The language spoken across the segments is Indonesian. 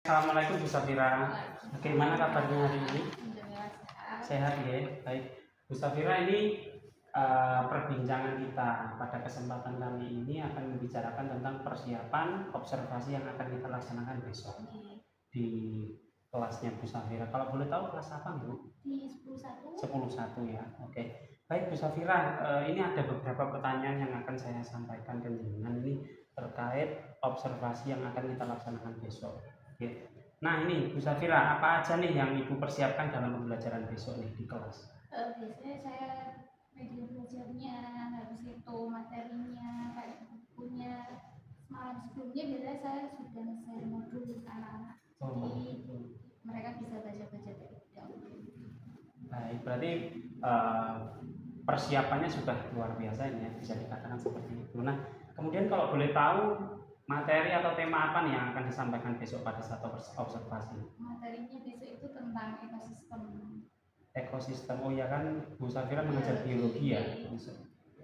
Assalamualaikum Bu Safira. Bagaimana kabarnya hari ini? Alhamdulillah Sehat ya? Baik. Bu Safira, ini perbincangan kita pada kesempatan kali ini akan membicarakan tentang persiapan observasi yang akan kita laksanakan besok di kelasnya Bu Safira. Kalau boleh tahu kelas apa Bu? Di 10.1. 10.1 ya. Oke. Baik Bu Safira, ini ada beberapa pertanyaan yang akan saya sampaikan ke jenengan ini terkait observasi yang akan kita laksanakan besok. Oke. Nah ini Bu Safira, apa aja nih yang Ibu persiapkan dalam pembelajaran besok nih di kelas? Biasanya saya media belajarnya, habis itu materinya, kayak bukunya. Semalam sebelumnya biasanya saya sudah share modul ke anak-anak. Jadi mereka bisa baca-baca terlebih dahulu. Baik, berarti persiapannya sudah luar biasa ini ya, bisa dikatakan seperti itu. Nah, kemudian kalau boleh tahu materi atau tema apa nih yang akan disampaikan besok pada saat observasi? Materinya besok itu tentang ekosistem. Ekosistem, oh ya kan Bu Safira mengajar biologi ya.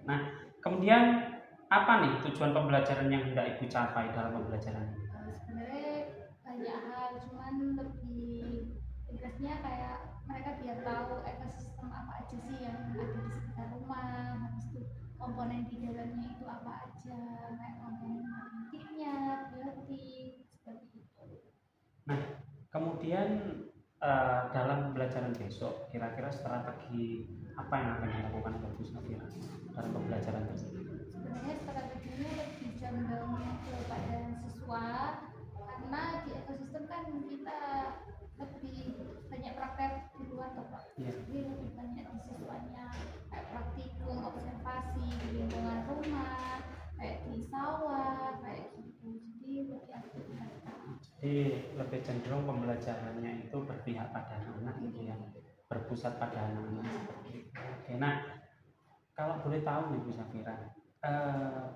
Nah, kemudian apa nih tujuan pembelajaran yang hendak Ibu capai dalam pembelajaran ini? Sebenarnya banyak hal, cuman lebih interestnya kayak mereka biar tahu ekosistem apa aja sih yang ada di sekitar rumah, habis itu komponen di dalamnya itu apa aja, kayak komponen genetiknya, biotik, seperti itu. Nah, kemudian dalam pembelajaran besok, kira-kira strategi apa yang akan dilakukan oleh Bu Safira dalam pembelajaran tersebut? Sebenarnya strateginya lebih condong kepada siswa, karena di ekosistem kan kita lebih banyak praktek di luar toh Pak. Jadi lebih banyak di siswanya, kayak praktikum, observasi di lingkungan rumah, kayak di sawah, kayak gitu. Jadi lebih aktif mereka. Jadi lebih cenderung pembelajarannya itu berpihak pada anak-anak gitu ya, berpusat pada anak-anak seperti itu. Oke, nah kalau boleh tahu nih Bu Safira,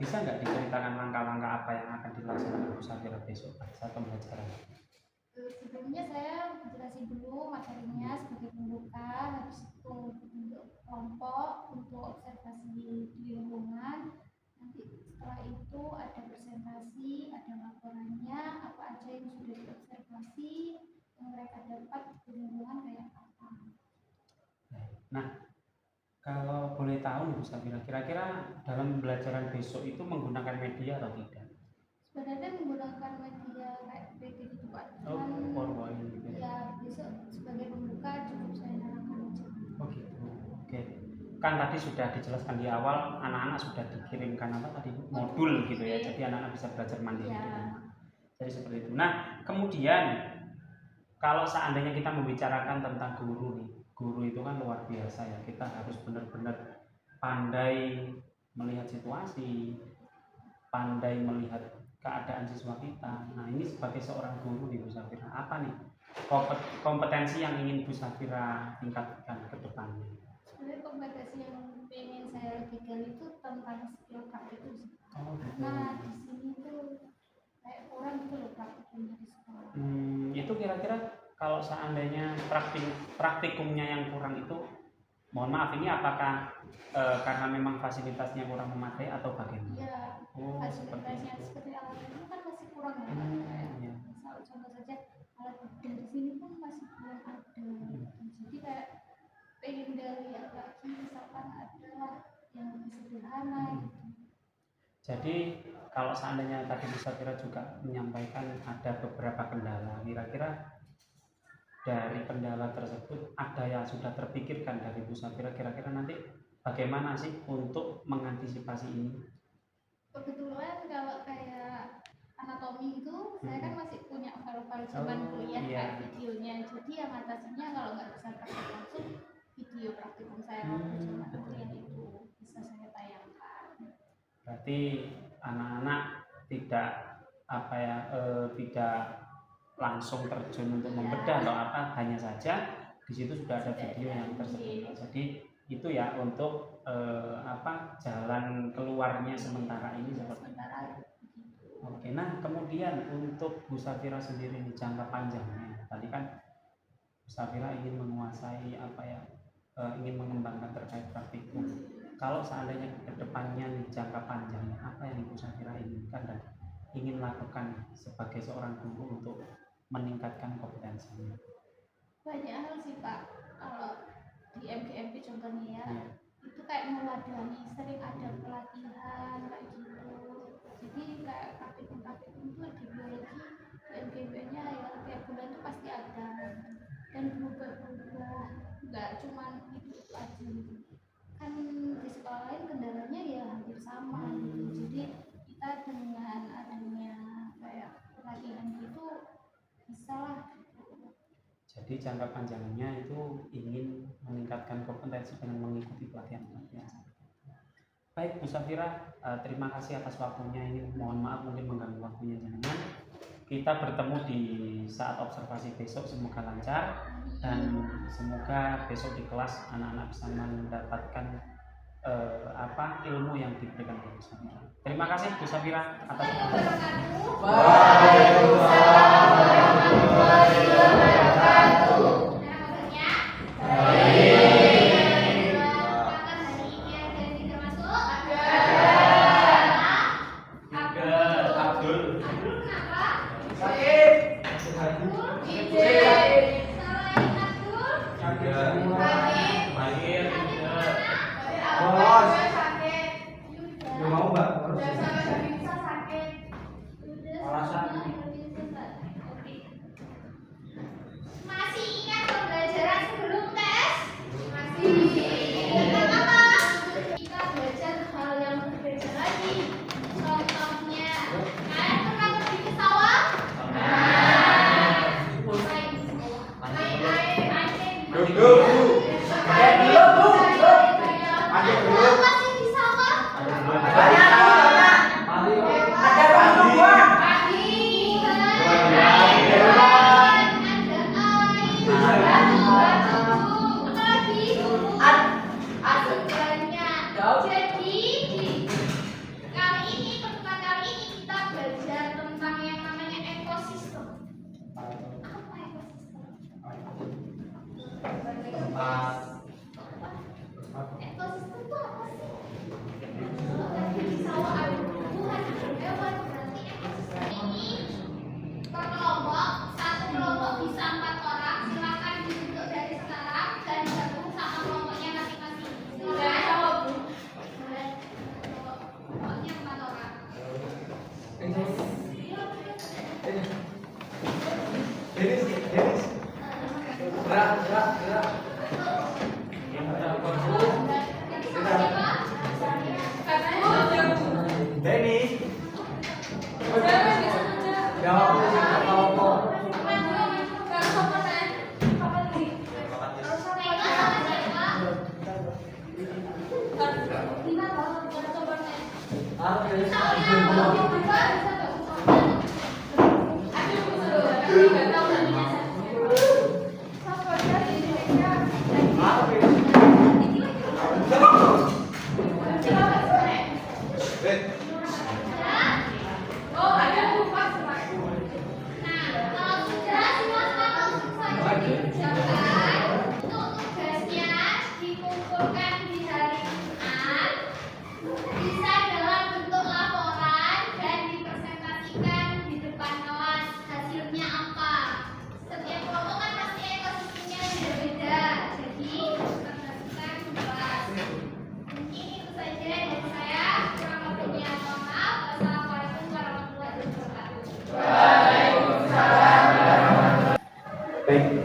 bisa nggak diceritakan langkah-langkah apa yang akan dilaksanakan Bu Safira besok pada saat pembelajaran? Sebelumnya saya jelasin dulu materinya sebagai pembuka, habis itu untuk kelompok, untuk observasi di lingkungan. Nanti setelah itu ada presentasi, ada laporannya, apa aja yang sudah diobservasi, yang mereka dapat di lingkungan kayak apa. Nah, kalau boleh tahu nih Bu Safira, kira-kira dalam pembelajaran besok itu menggunakan media atau tidak? Sebenarnya menggunakan media kayak PT gitu Pak. PowerPoint gitu ya. Ya besok sebagai pembuka cukup saya nyalakan aja. Oh gitu. Oke. Kan tadi sudah dijelaskan di awal, anak-anak sudah dikirimkan apa tadi modul gitu ya. Jadi anak-anak bisa belajar mandiri. Ya. Jadi seperti itu. Nah, kemudian kalau seandainya kita membicarakan tentang guru nih, guru itu kan luar biasa ya. Kita harus benar-benar pandai melihat situasi, pandai melihat keadaan siswa kita. Nah, ini sebagai seorang guru di Bu Safira, apa nih kompetensi yang ingin Bu Safira tingkatkan ke depannya? Sebenarnya kompetensi yang pengen saya lebih gali itu tentang skill praktikum. Oh, gitu. Nah di sini tuh kayak kurang gitu loh praktikumnya di sekolah. Itu kira-kira kalau seandainya praktikumnya yang kurang itu, mohon maaf ini apakah karena memang fasilitasnya kurang memadai atau bagaimana? Iya, Oh, fasilitasnya seperti alat itu kan masih kurang ya. Iya. Misal contoh saja alat dari sini pun masih belum ada. Jadi kayak pengen dari lagi misalkan ada yang lebih sederhana gitu. Jadi kalau seandainya tadi Bu Safira juga menyampaikan ada beberapa kendala, kira-kira dari kendala tersebut ada yang sudah terpikirkan dari Bu Safira, kira-kira nanti bagaimana sih untuk mengantisipasi ini? Kebetulan kalau kayak anatomi itu saya kan masih punya file-file zaman kuliah kayak videonya, jadi yang atasinya kalau nggak bisa praktek langsung, video praktikum saya waktu zaman kuliah itu bisa saya tayangkan. Berarti anak-anak tidak tidak langsung terjun untuk membedah atau apa, hanya saja di situ sudah ada video yang tersedia. Jadi itu ya untuk jalan keluarnya sementara ini seperti itu. Oke, nah kemudian untuk Bu Safira sendiri di jangka panjangnya, tadi kan Bu Safira ingin menguasai ingin mengembangkan terkait praktikum. Kalau seandainya kedepannya nih jangka panjangnya, apa yang Ibu Safira inginkan dan ingin lakukan sebagai seorang guru untuk meningkatkan kompetensinya? Banyak hal sih Pak. Kalau di MGMP contohnya ya, itu kayak mewadahi, sering ada pelatihan kayak gitu. Jadi kayak praktikum itu di biologi di MGMP-nya ya tiap bulan tuh pasti ada dan berubah-ubah, nggak cuma itu aja gitu. Kan di sekolah lain kendalanya ya hampir sama gitu. Jadi kita dengan adanya kayak pelatihan gitu bisa lah. Jadi jangka panjangnya itu ingin meningkatkan kompetensi dengan mengikuti pelatihan-pelatihan. Baik Bu Safira, terima kasih atas waktunya. Ini mohon maaf mungkin mengganggu waktunya jenengan. Kita bertemu di saat observasi besok, semoga lancar dan semoga besok di kelas anak-anak bisa mendapatkan ilmu yang diberikan oleh Bu Safira. Terima kasih Bu Safira atas waktunya. Waalaikumsalam warahmatullahi wabarakatuh.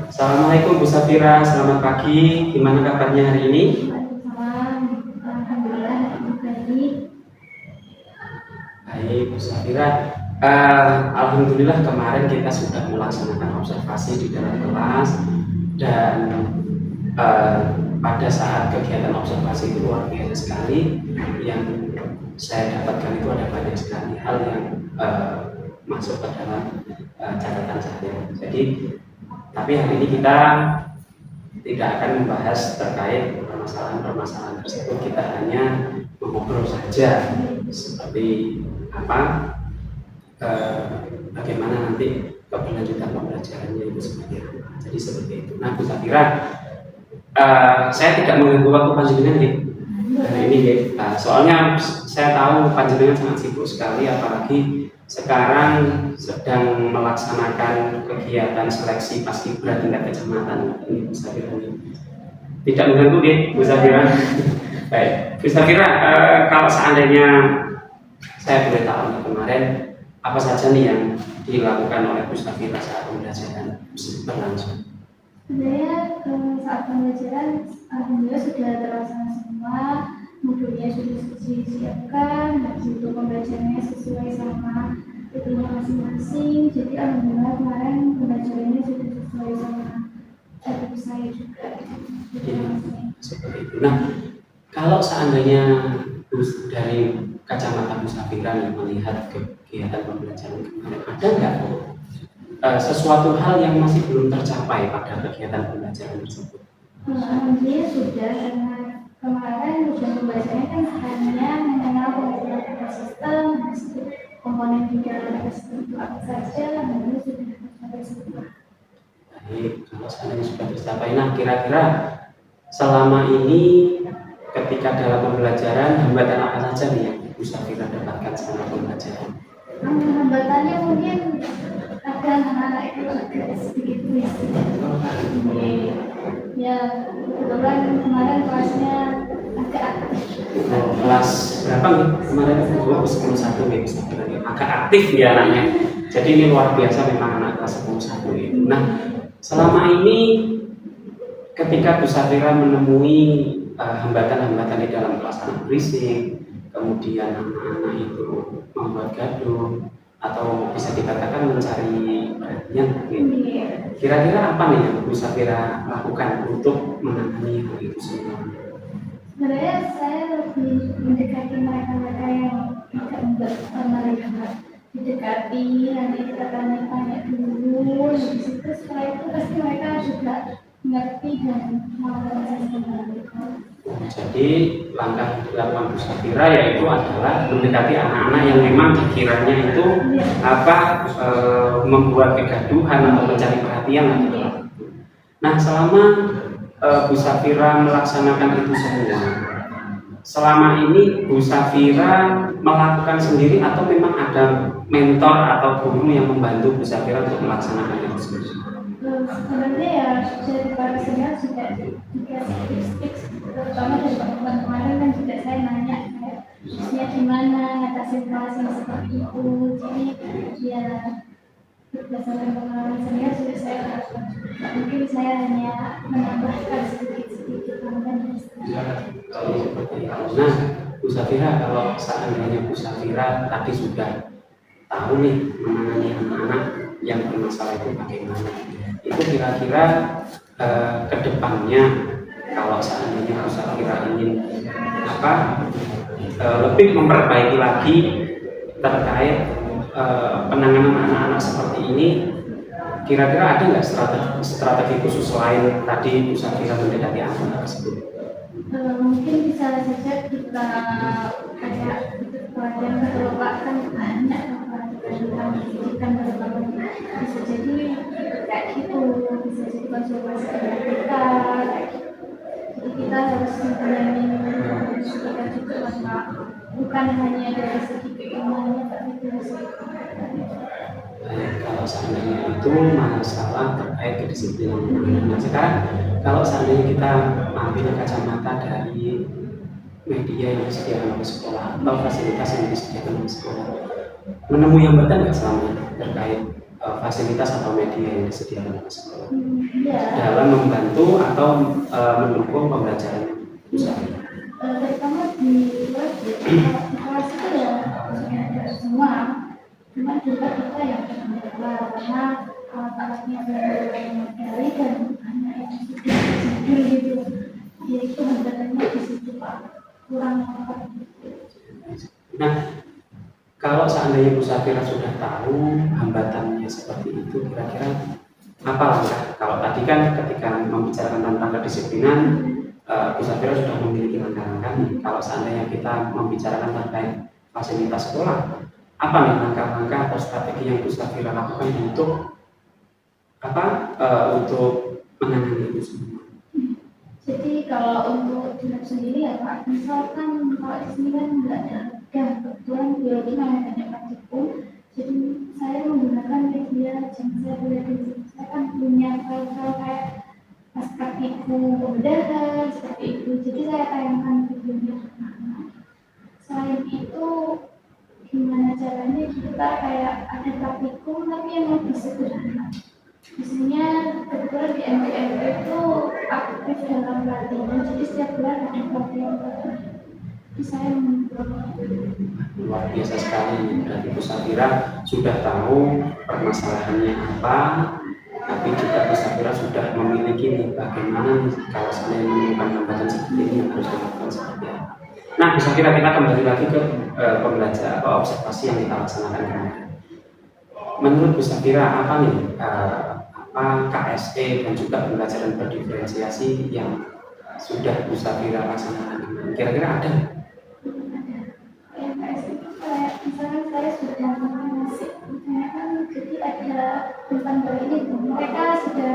Assalamualaikum Bu Safira, selamat pagi. Gimana kabarnya hari ini? Alhamdulillah baik. Baik Bu Safira, alhamdulillah kemarin kita sudah melaksanakan observasi di dalam kelas dan pada saat kegiatan observasi itu luar biasa sekali. Yang saya dapatkan itu ada banyak sekali hal yang masuk ke dalam catatan saya. Jadi tapi hari ini kita tidak akan membahas terkait permasalahan-permasalahan tersebut. Kita hanya mengobrol saja seperti apa, bagaimana nanti keberlanjutan pembelajarannya itu seperti apa. Jadi seperti itu. Nah Bu Safira, saya tidak mengganggu waktu panjenengan nih. hari ini ya. Nah, soalnya saya tahu panjenengan sangat sibuk sekali, apalagi sekarang sedang melaksanakan kegiatan seleksi paskibra tingkat kecamatan ini Bu Safira. Tidak mengganggu ya Bu Safira? Baik, Bu Safira, kalau seandainya saya boleh tahu kemarin apa saja nih yang dilakukan oleh Bu Safira saat pembelajaran berlangsung? Sebenarnya saat pembelajaran alhamdulillah sudah terlaksana semua, modulnya sudah disiapkan, untuk pembelajarannya sesuai sama tentunya masing-masing. Jadi alhamdulillah kemarin pembelajarannya sudah sesuai sama target saya juga. Seperti itu. Nah, kalau seandainya dari kacamata Bu Safira melihat kegiatan pembelajaran kemarin, ada nggak sesuatu hal yang masih belum tercapai pada kegiatan pembelajaran tersebut? Alhamdulillah sudah, karena kemarin ujian pembelajarannya kan hanya mengenal penggunaan ekosistem, komponen di dalam ekosistem itu apa saja, alhamdulillah sudah tercapai semua. Baik, kalau seandainya sudah tercapai, nah kira-kira selama ini ketika dalam pembelajaran hambatan apa saja nih yang Bu Safira dapatkan selama pembelajaran? Hambatannya mungkin ada anak-anak itu agak sedikit berisik. Ya, kebetulan kemarin kelasnya agak aktif. Kelas berapa nih kemarin? 10-1 ya, bisa agak aktif ya anaknya. Jadi ini luar biasa memang anak kelas 10-1 itu. Nah, selama ini ketika Bu Safira menemui hambatan-hambatan di dalam kelas anak berisik, kemudian anak-anak itu membuat gaduh atau bisa dikatakan mencari perhatian, kira-kira apa nih yang Bu Safira lakukan untuk menangani hal itu semua? Sebenarnya saya lebih mendekati mereka-mereka yang tidak mereka didekati, nanti kita tanya-tanya dulu, di situ setelah itu pasti mereka juga mengerti dan mau menyelesaikan itu. Jadi langkah yang dilakukan Bu Safira yaitu adalah mendekati anak-anak yang memang dikiranya itu membuat kegaduhan atau mencari perhatian gitu. Nah, selama Bu Safira melaksanakan itu semua, selama ini Bu Safira melakukan sendiri atau memang ada mentor atau guru yang membantu Bu Safira untuk melaksanakan itu sendiri? Sebenarnya ya dari para senior juga dikasih tips-tips, terutama dari teman kemarin kan juga saya nanya kayak gimana ngatasin kelas yang seperti itu. Jadi ya berdasarkan pengalaman senior sudah saya lakukan. Mungkin saya hanya menambahkan sedikit-sedikit tambahan. Nah, Bu Safira, kalau seandainya Bu Safira tadi sudah tahu nih menangani anak-anak yang bermasalah itu bagaimana, itu kira-kira kedepannya kalau seandainya Bu Safira ingin lebih memperbaiki lagi terkait penanganan anak-anak seperti ini, kira-kira ada nggak strategi khusus lain tadi Bu Safira mendekati anak tersebut? Mungkin bisa saja kita kayak pelajaran keterlibatan banyak pendidikan berbagai, bisa jadi kayak gitu, bisa jadi konsultasi dengan kita kayak gitu. Jadi kita harus mempunyai kita juga karena bukan hanya dari segi keimanannya tapi dari segi Kalau seandainya itu masalah terkait kedisiplinan. Nah, sekarang kalau seandainya kita ambil kacamata dari media yang disediakan oleh sekolah atau fasilitas yang disediakan oleh sekolah, menemui hambatan nggak selama ini terkait fasilitas atau media yang disediakan oleh sekolah dalam membantu atau mendukung pembelajaran usaha? Terutama di kelas itu ya ada semua, cuma juga kita yang mengelola karena alat-alatnya dari dan hanya yang sedikit gitu, ya itu hambatannya di situ Pak, kurang apa. Nah, kalau seandainya Bu Safira sudah tahu hambatannya seperti itu, kira-kira apa langkah? Kalau tadi kan ketika membicarakan tentang kedisiplinan, Bu Safira sudah memiliki langkah-langkah. Kalau seandainya kita membicarakan terkait fasilitas sekolah, apa nih langkah-langkah atau strategi yang Bu Safira lakukan untuk untuk menangani itu semua? Jadi kalau untuk di lab sendiri ya Pak, misalkan kalau di sini kan nggak ada kebetulan biologi memang banyak praktikum, jadi saya menggunakan media yang saya boleh di sini. Saya kan punya file-file kayak pas praktikum pembedahan seperti itu, jadi saya tayangkan videonya ke anak-anak. Selain itu, gimana caranya kita kayak ada praktikum tapi yang lebih sederhana. Biasanya kebetulan di MPR itu aktif dalam pelatihan, jadi setiap bulan ada pelatihan. Jadi saya luar biasa sekali. Berarti Bu Safira sudah tahu permasalahannya apa, tapi juga Bu Safira sudah memiliki nih bagaimana kalau saya menemukan hambatan seperti ini yang harus dilakukan seperti apa. Nah, Bu Safira, kita kembali lagi ke pembelajaran atau observasi yang kita laksanakan kemarin. Menurut Bu Safira apa nih apa KSE dan juga pembelajaran berdiferensiasi yang sudah Bu Safira laksanakan kemarin? Kira-kira ada? kayak misalnya saya sudah melakukan musik, misalnya kan jadi ada tentang ini mereka sudah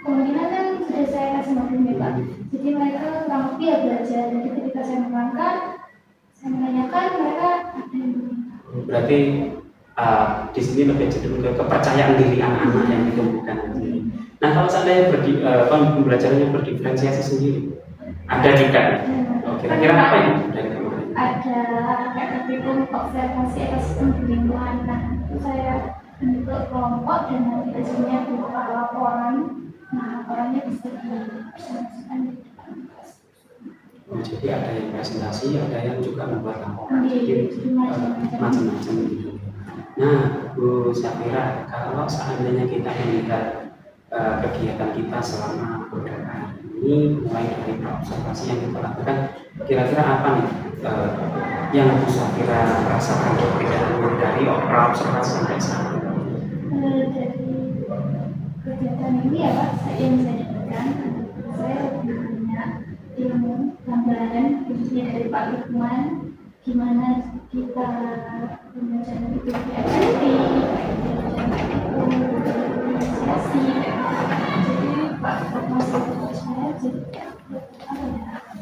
kemungkinan kan sudah saya kasih materi ya Pak, jadi mereka kurang lebih ya belajar, jadi ketika saya menerangkan, saya menanyakan mereka ada yang berarti di sini lebih cenderung ke kepercayaan diri anak-anak yang ditumbuhkan. Nah, kalau seandainya pembelajaran yang berdiferensiasi sendiri, ada juga. Kira-kira apa yang dari kemarin? Ada kayak praktikum observasi ekosistem di lingkungan. Nah, itu saya bentuk kelompok dan nanti hasilnya berupa laporan. Nah, laporannya bisa dipresentasikan di depan. Jadi ada yang presentasi, ada yang juga membuat laporan. Jadi macam-macam gitu. Nah, Bu Safira, kalau seandainya kita melihat kegiatan kita selama beberapa hari ini, mulai dari observasi yang kita lakukan, kira-kira apa nih yang Bu Safira rasakan perbedaannya dari observasi sampai saat ini? dari kegiatan ini ya Pak, yang saya dapatkan, saya lebih banyak ilmu tambahan khususnya dari Pak Lukman, gimana kita belajar itu efektif, organisasi. Jadi Pak masih saya jadi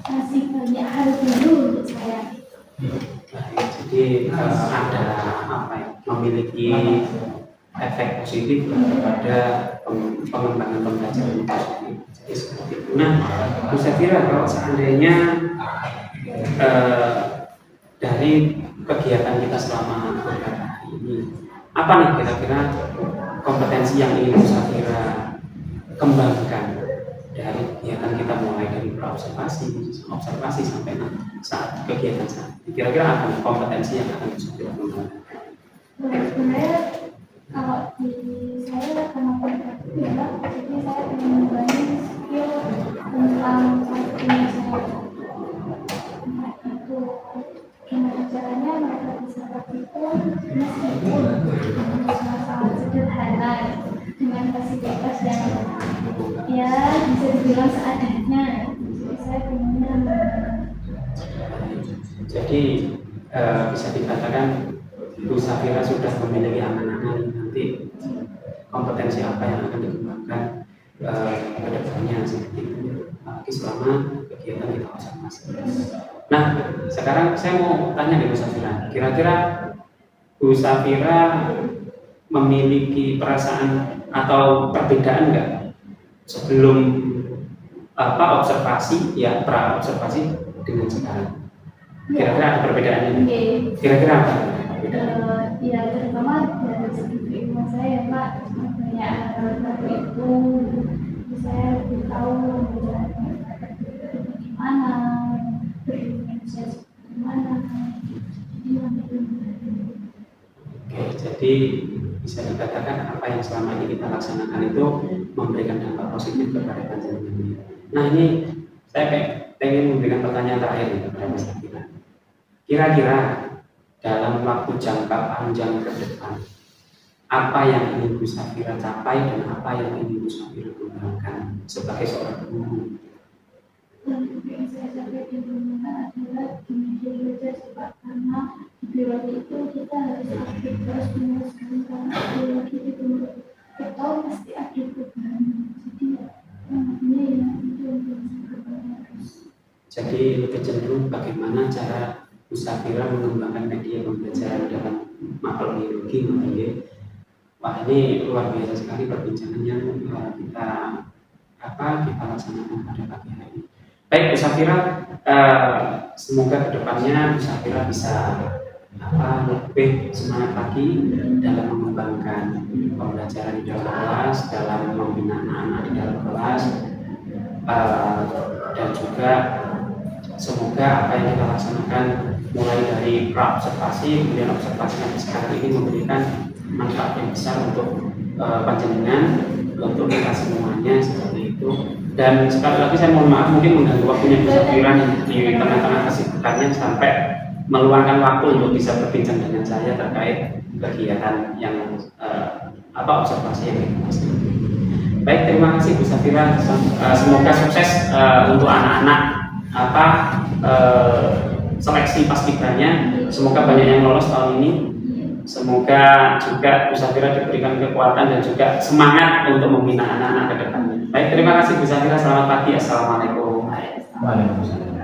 masih banyak hal baru untuk saya. Jadi ada apa ya, memiliki efek positif kepada pengembangan pembelajaran itu sendiri. Jadi seperti itu. Nah, Bu Safira, kalau seandainya dari kegiatan kita selama beberapa hari ini, apa nih kira-kira kompetensi yang ingin Bu Safira kembangkan dari kegiatan kita mulai dari observasi sampai saat kegiatan saat ini? Kira-kira apa nih kompetensi yang akan Bu Safira kembangkan? Sebenarnya kalau di saya karena kontrak itu ya, jadi saya ingin mengembangkan skill tentang marketing saya. Itu gimana caranya mereka bisa praktikum meskipun sangat sederhana dengan fasilitas yang ya bisa dibilang seadanya. Jadi saya ingin jadi bisa dikatakan Bu Safira sudah memiliki anak-anak nanti kompetensi apa yang akan dikembangkan ke depannya seperti itu, apalagi selama kegiatan kita observasi. Nah, sekarang saya mau tanya nih Bu Safira, kira-kira Bu Safira memiliki perasaan atau perbedaan nggak sebelum observasi ya, pra observasi dengan sekarang? Kira-kira ada perbedaannya? Kira-kira apa? Ya terutama dari segi keilmuan saya Pak, banyak hal itu saya lebih tahu bagaimana berinisiasi bagaimana. Jadi bisa dikatakan apa yang selama ini kita laksanakan itu memberikan dampak positif kepada panjenengan. Nah, ini saya pengen memberikan pertanyaan terakhir kepada Mas Safira. Kira-kira dalam waktu jangka panjang ke depan, apa yang ingin Bu Safira capai dan apa yang ingin Bu Safira kembangkan sebagai seorang guru? Yang saya capai di dunia adalah gimana belajar Pak, karena di biologi itu kita harus aktif terus meneruskan, karena biologi itu kita tahu pasti ada perubahan. Jadi ini yang itu Jadi lebih cenderung bagaimana cara Bu Safira mengembangkan media pembelajaran dalam mapel biologi. Wah, ini luar biasa sekali perbincangan yang kita laksanakan pada pagi hari ini. Baik Bu Safira, semoga kedepannya Bu Safira bisa lebih semangat lagi dalam mengembangkan pembelajaran di dalam kelas, dalam membina anak-anak di dalam kelas, dan juga semoga apa yang kita laksanakan mulai dari pra-observasi, kemudian observasi yang sekarang ini memberikan manfaat yang besar untuk panjenengan, untuk kita semuanya seperti itu. Dan sekali lagi saya mohon maaf mungkin mengganggu waktunya Bu Safira di tengah-tengah kesibukannya sampai meluangkan waktu untuk bisa berbincang dengan saya terkait kegiatan yang observasi yang kita lakukan. Baik, terima kasih Bu Safira. Semoga sukses untuk anak-anak seleksi paskibranya. Semoga banyak yang lolos tahun ini. Semoga juga Bu Safira diberikan kekuatan dan juga semangat untuk membina anak-anak ke depannya. Baik, terima kasih Bu Safira. Selamat pagi. Assalamualaikum. Waalaikumsalam.